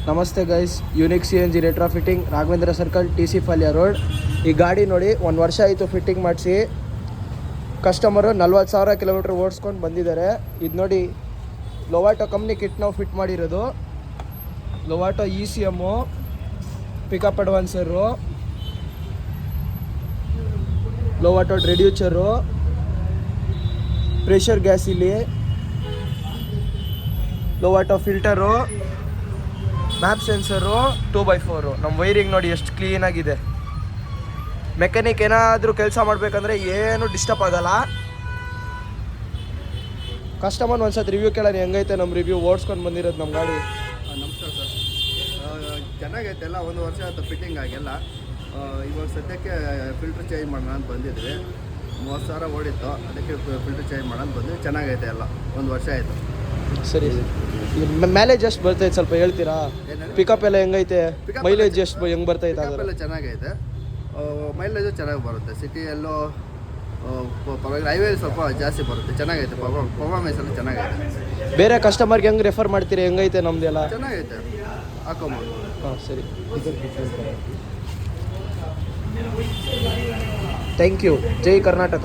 ನಮಸ್ತೆ guys, unique CNG retro fitting, Raghavendra circle, TC Palya road. ಈ ಗಾಡಿ ನೋಡಿ 1 ವರ್ಷ ಆಯಿತು ಫಿಟ್ಟಿಂಗ್ ಮಾಡಿಸಿ. ಕಸ್ಟಮರು 40,000 ಕಿಲೋಮೀಟ್ರ್ ಓಡಿಸ್ಕೊಂಡು ಬಂದಿದ್ದಾರೆ. ಇದು ನೋಡಿ ಲೊವಾಟೋ ಕಂಪ್ನಿ ಕಿಟ್ ನಾವು ಫಿಟ್ ಮಾಡಿರೋದು. ಲೊವಾಟೋ ECM, ಪಿಕಪ್ ಅಡ್ವಾನ್ಸರು, ಲೊವಾಟೋ ರೆಡ್ಯೂಚರು, ಪ್ರೆಷರ್ ಗ್ಯಾಸ್ ಇಲ್ಲಿ, ಲೊವಾಟೋ ಫಿಲ್ಟರು, ಮ್ಯಾಪ್ ಸೆನ್ಸರು, 2x4. ನಮ್ಮ ವೈರಿಂಗ್ ನೋಡಿ ಎಷ್ಟು ಕ್ಲೀನಾಗಿದೆ. ಮೆಕ್ಯಾನಿಕ್ ಏನಾದರೂ ಕೆಲಸ ಮಾಡಬೇಕಂದ್ರೆ ಏನು ಡಿಸ್ಟರ್ಬ್ ಆಗಲ್ಲ. ಕಸ್ಟಮರ್ ಒಂದ್ಸತಿ ರಿವ್ಯೂ ಕೇಳೋಣ, ಹೆಂಗೈತೆ ನಮ್ಮ ರಿವ್ಯೂ, ಓಡಿಸ್ಕೊಂಡು ಬಂದಿರೋದು ನಮ್ಮ ಗಾಡಿ. ನಮಸ್ಕಾರ ಸರ್, ಚೆನ್ನಾಗೈತೆ ಎಲ್ಲ. 1 ವರ್ಷ ಆಯಿತು ಫಿಟ್ಟಿಂಗ್ ಆಗಿಲ್ಲ. ಇವಾಗ ಸದ್ಯಕ್ಕೆ ಫಿಲ್ಟ್ರ್ ಚೇಂಜ್ ಮಾಡೋಣ ಅಂತ ಬಂದಿದ್ವಿ. 30,000 ಓಡಿತ್ತು, ಅದಕ್ಕೆ ಫಿಲ್ಟ್ರ್ ಚೇಂಜ್ ಮಾಡೋಣ ಬಂದ್ವಿ. ಚೆನ್ನಾಗೈತೆ ಎಲ್ಲ, 1 ವರ್ಷ ಆಯಿತು. ಸರಿ, ಮೈಲೇಜ್ ಎಷ್ಟು ಬರ್ತೈತೆ ಸ್ವಲ್ಪ ಹೇಳ್ತೀರಾ? ಪಿಕಪ್ ಎಲ್ಲ ಹೆಂಗೈತೆ? ಮೈಲೇಜ್ ಎಷ್ಟು ಹೆಂಗೆ ಬರ್ತೈತೆ? ಎಲ್ಲ ಚೆನ್ನಾಗೈತೆ, ಮೈಲೇಜು ಚೆನ್ನಾಗಿ ಬರುತ್ತೆ. ಸಿಟಿಯಲ್ಲೂ ಪರವಾಗಿಲ್ಲ, ಹೈವೇ ಸ್ವಲ್ಪ ಜಾಸ್ತಿ ಬರುತ್ತೆ. ಚೆನ್ನಾಗೈತೆ, ಪರ್ಫಾರ್ಮೆನ್ಸ್ ಎಲ್ಲ ಚೆನ್ನಾಗೈತೆ. ಬೇರೆ ಕಸ್ಟಮರ್ಗೆ ಹೆಂಗೆ ರೆಫರ್ ಮಾಡ್ತೀರಿ? ಹೆಂಗೈತೆ ನಮ್ಮದೆಲ್ಲ? ಚೆನ್ನಾಗೈತೆ, ಹಾಕೊಂಬೋದು. ಹಾಂ ಸರಿ, ಥ್ಯಾಂಕ್ ಯು. ಜೈ ಕರ್ನಾಟಕ.